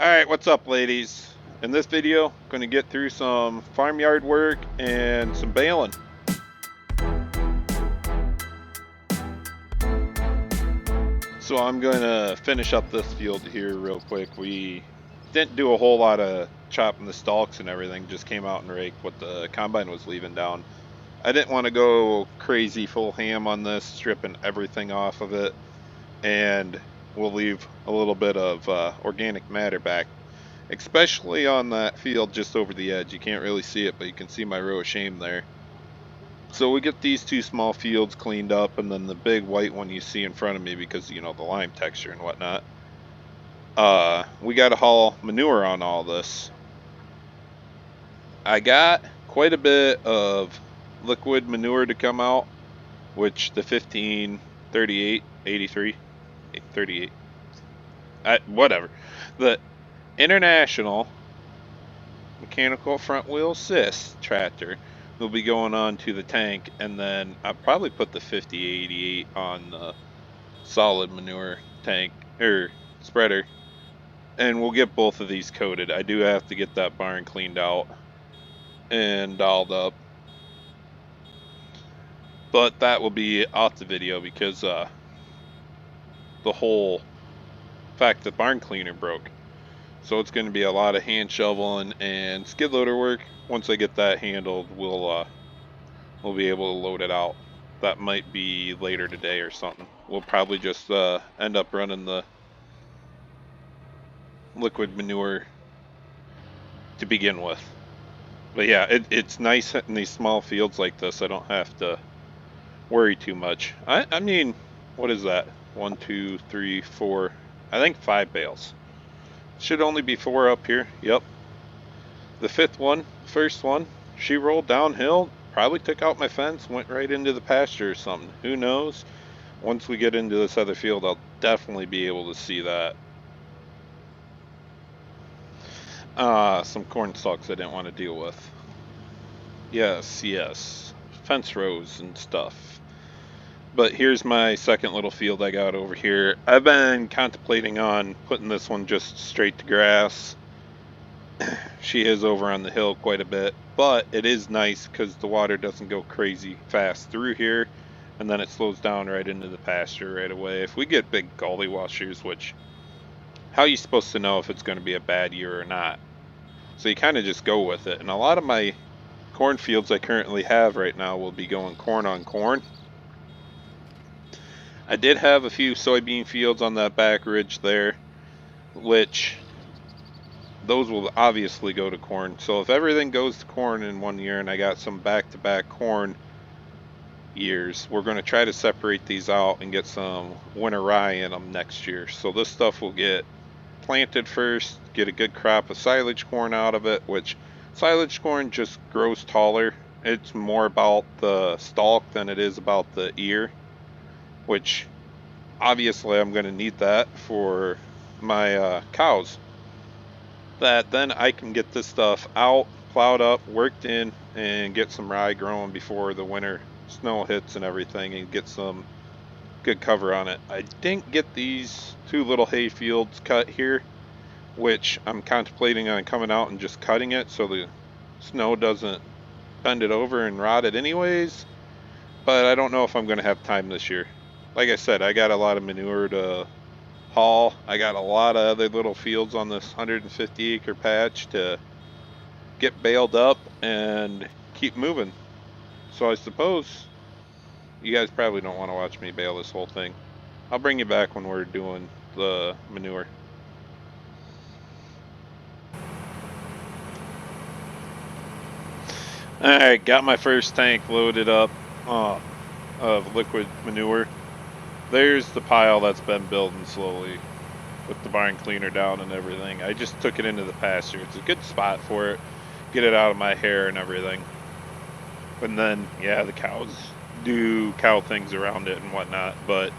Alright, what's up ladies? In this video, I'm going to get through some farmyard work and some baling. So I'm going to finish up this field here real quick. We didn't do a whole lot of chopping the stalks and everything, just came out and raked what the combine was leaving down. I didn't want to go crazy full ham on this, stripping everything off of it, and we'll leave a little bit of organic matter back. Especially on that field just over the edge. You can't really see it, but you can see my row of shame there. So we get these two small fields cleaned up, and then the big white one you see in front of me because, you know, the lime texture and whatnot. We got to haul manure on all this. I got quite a bit of liquid manure to come out, which the 15, 38, 83, 38, whatever. The International mechanical front wheel assist tractor will be going on to the tank, and then I'll probably put the 5088 on the solid manure tank or spreader, and we'll get both of these coated. I do have to get that barn cleaned out and dolled up, but that will be off the video because the whole fact the barn cleaner broke. So it's going to be a lot of hand shoveling and skid loader work. Once I get that handled, we'll be able to load it out. That might be later today or something. We'll probably just end up running the liquid manure to begin with. But yeah, it's nice in these small fields like this. I don't have to worry too much. I mean, what is that? 1, 2, 3, 4. I think 5 bales. Should only be 4 up here. Yep. The first one, she rolled downhill, probably took out my fence, went right into the pasture or something. Who knows? Once we get into this other field, I'll definitely be able to see that. Some corn stalks I didn't want to deal with. Yes. Fence rows and stuff. But here's my second little field I got over here. I've been contemplating on putting this one just straight to grass. She is over on the hill quite a bit, but it is nice because the water doesn't go crazy fast through here, and then it slows down right into the pasture right away. If we get big gully washers, which, how are you supposed to know if it's going to be a bad year or not? So you kind of just go with it. And a lot of my cornfields I currently have right now will be going corn on corn. I did have a few soybean fields on that back ridge there, which those will obviously go to corn. So if everything goes to corn in one year and I got some back-to-back corn years, we're going to try to separate these out and get some winter rye in them next year. So this stuff will get planted first, get a good crop of silage corn out of it, which silage corn just grows taller. It's more about the stalk than it is about the ear, which obviously I'm going to need that for my cows. That then I can get this stuff out, plowed up, worked in, and get some rye growing before the winter snow hits and everything, and get some good cover on it. I didn't get these 2 little hay fields cut here, which I'm contemplating on coming out and just cutting it so the snow doesn't bend it over and rot it anyways, but I don't know if I'm going to have time this year. Like I said, I got a lot of manure to haul. I got a lot of other little fields on this 150 acre patch to get baled up and keep moving. So I suppose you guys probably don't want to watch me bale this whole thing. I'll bring you back when we're doing the manure. Alright, got my first tank loaded up of liquid manure. There's the pile that's been building slowly with the barn cleaner down and everything. I just took it into the pasture. It's a good spot for it. Get it out of my hair and everything. And then, yeah, the cows do cow things around it and whatnot, but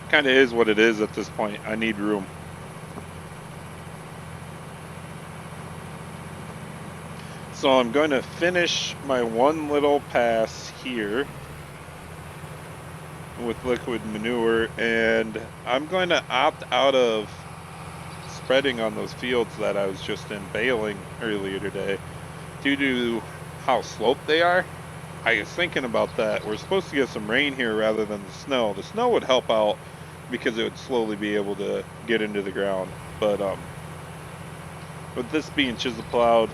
kind of is what it is at this point. I need room. So I'm going to finish my one little pass here with liquid manure, and I'm going to opt out of spreading on those fields that I was just in baling earlier today, due to how sloped they are. I was thinking about that. We're supposed to get some rain here rather than the snow. The snow would help out because it would slowly be able to get into the ground. But with this being chisel plowed,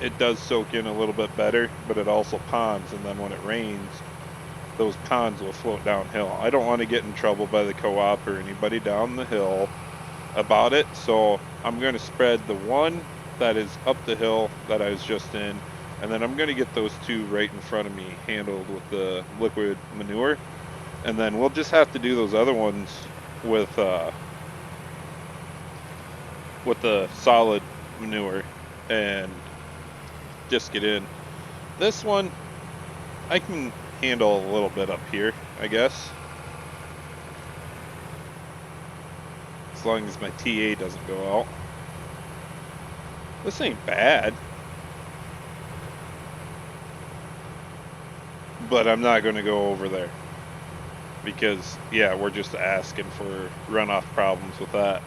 it does soak in a little bit better, but it also ponds, and then when it rains, those ponds will float downhill. I don't want to get in trouble by the co-op or anybody down the hill about it, so I'm going to spread the one that is up the hill that I was just in, and then I'm going to get those two right in front of me handled with the liquid manure, and then we'll just have to do those other ones with the solid manure and disc it in. This one I can handle a little bit up here, I guess, as long as my TA doesn't go out. This ain't bad, but I'm not going to go over there because, yeah, we're just asking for runoff problems with that.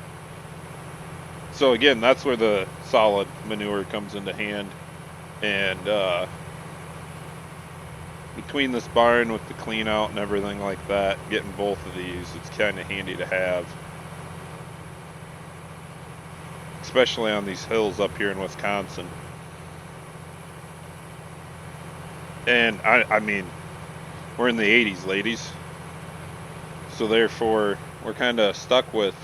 So again, that's where the solid manure comes into hand. And between this barn with the clean out and everything like that, getting both of these, it's kind of handy to have. Especially on these hills up here in Wisconsin. And I mean, we're in the 80s, ladies. So therefore, we're kind of stuck with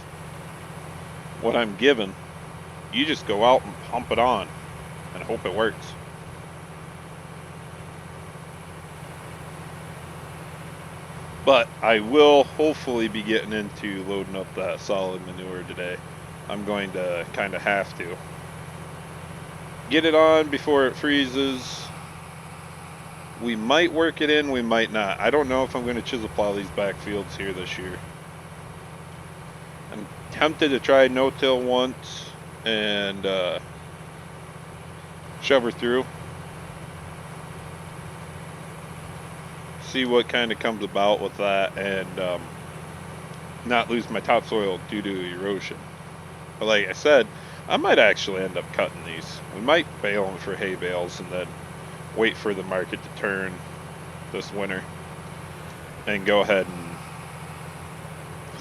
what I'm given. You just go out and pump it on and hope it works. But I will hopefully be getting into loading up that solid manure today. I'm going to kind of have to get it on before it freezes. We might work it in, we might not. I don't know if I'm going to chisel plow these backfields here this year. I'm tempted to try no-till once and shove her through. See what kind of comes about with that, and not lose my topsoil due to erosion. But like I said, I might actually end up cutting these. We might bale them for hay bales and then wait for the market to turn this winter and go ahead and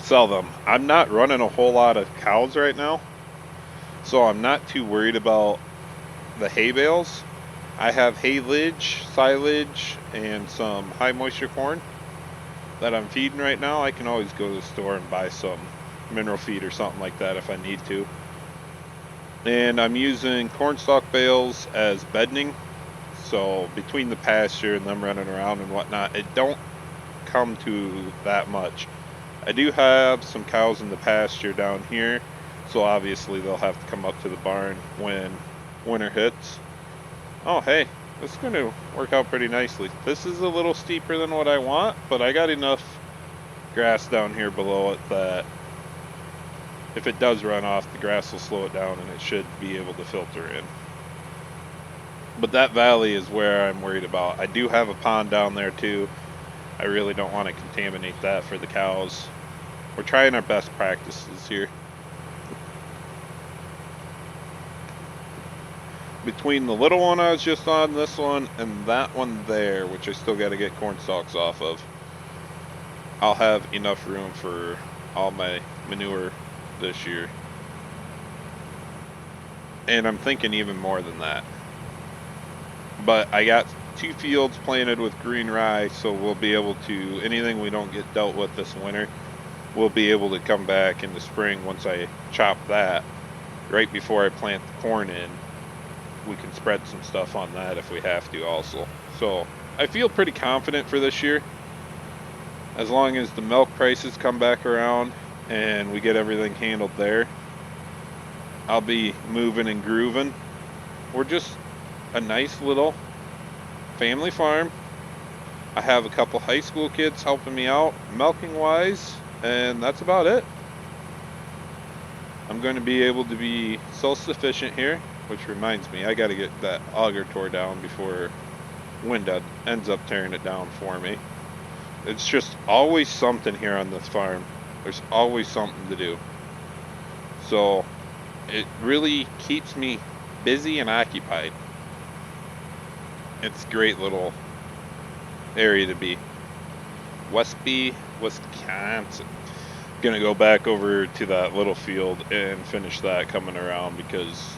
sell them. I'm not running a whole lot of cows right now, so I'm not too worried about the hay bales. I have haylage, silage, and some high moisture corn that I'm feeding right now. I can always go to the store and buy some mineral feed or something like that if I need to. And I'm using cornstalk bales as bedding. So between the pasture and them running around and whatnot, it don't come to that much. I do have some cows in the pasture down here, so obviously they'll have to come up to the barn when winter hits. Oh, hey, this is going to work out pretty nicely. This is a little steeper than what I want, but I got enough grass down here below it that if it does run off, the grass will slow it down and it should be able to filter in. But that valley is where I'm worried about. I do have a pond down there too. I really don't want to contaminate that for the cows. We're trying our best practices here. Between the little one I was just on, this one, and that one there, which I still got to get corn stalks off of, I'll have enough room for all my manure this year. And I'm thinking even more than that. But I got 2 fields planted with green rye, so we'll be able to, anything we don't get dealt with this winter, we'll be able to come back in the spring once I chop that. Right before I plant the corn in, we can spread some stuff on that if we have to also. So I feel pretty confident for this year. As long as the milk prices come back around and we get everything handled there, I'll be moving and grooving. We're just a nice little family farm. I have a couple high school kids helping me out milking wise, and that's about it. I'm going to be able to be self-sufficient here, which reminds me, I got to get that auger tore down before wind ends up tearing it down for me. It's just always something here on this farm. There's always something to do. So It really keeps me busy and occupied. It's a great little area to be. Westby, Wisconsin. Gonna go back over to that little field and finish that coming around because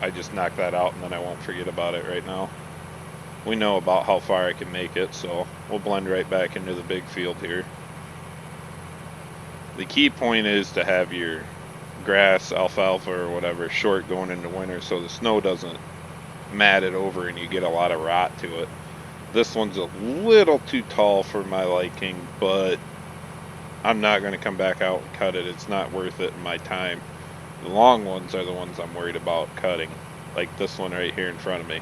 I just knocked that out and then I won't forget about it right now. We know about how far I can make it, so we'll blend right back into the big field here. The key point is to have your grass, alfalfa, or whatever short going into winter so the snow doesn't mat it over and you get a lot of rot to it. This one's a little too tall for my liking, but I'm not going to come back out and cut it. It's not worth it in my time. The long ones are the ones I'm worried about cutting, like this one right here in front of me.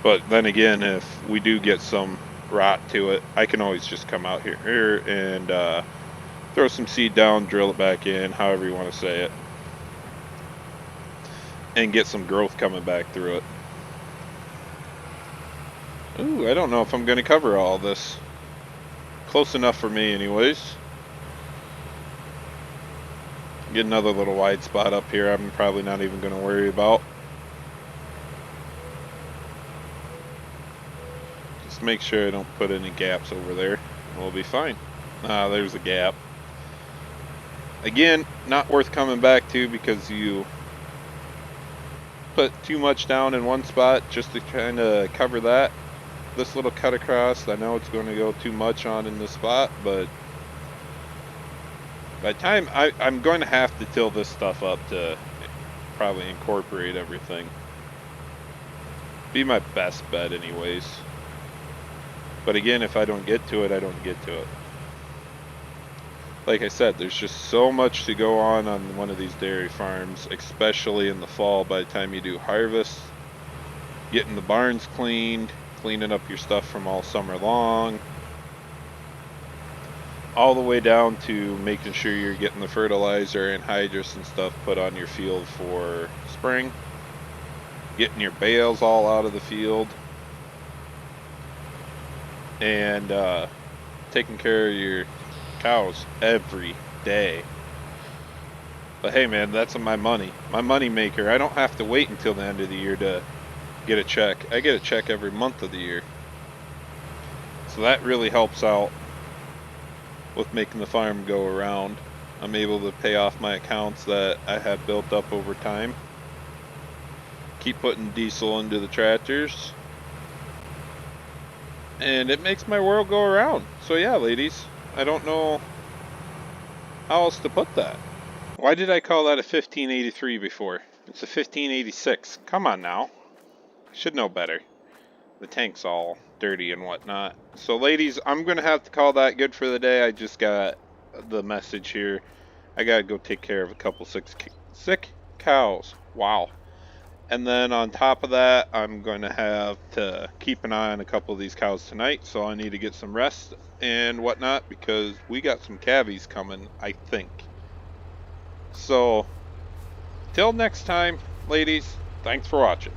But then again, if we do get some rot to it, I can always just come out here and throw some seed down, drill it back in, however you want to say it, and get some growth coming back through it. Ooh, I don't know if I'm going to cover all this. Close enough for me anyways. Get another little wide spot up here I'm probably not even going to worry about. Just make sure I don't put any gaps over there. We'll be fine. Ah, there's a gap. Again, not worth coming back to because you put too much down in one spot just to kind of cover that. This little cut across, I know it's going to go too much on in this spot, but by the time I'm going to have to till this stuff up to probably incorporate everything. Be my best bet anyways. But again, if I don't get to it, I don't get to it. Like I said, there's just so much to go on one of these dairy farms, especially in the fall by the time you do harvest, getting the barns cleaned, cleaning up your stuff from all summer long, all the way down to making sure you're getting the fertilizer and hydrous and stuff put on your field for spring, getting your bales all out of the field, and taking care of your cows every day. But hey man, that's my money maker. I don't have to wait until the end of the year to get a check. I get a check every month of the year, so that really helps out with making the farm go around. I'm able to pay off my accounts that I have built up over time, keep putting diesel into the tractors, and it makes my world go around. So yeah, ladies, I don't know how else to put that. Why did I call that a 1583 before? It's a 1586. Come on now. I should know better. The tank's all dirty and whatnot. So ladies, I'm going to have to call that good for the day. I just got the message here. I got to go take care of a couple sick cows. Wow. And then on top of that, I'm going to have to keep an eye on a couple of these cows tonight. So I need to get some rest and whatnot because we got some calvies coming, I think. So, till next time, ladies, thanks for watching.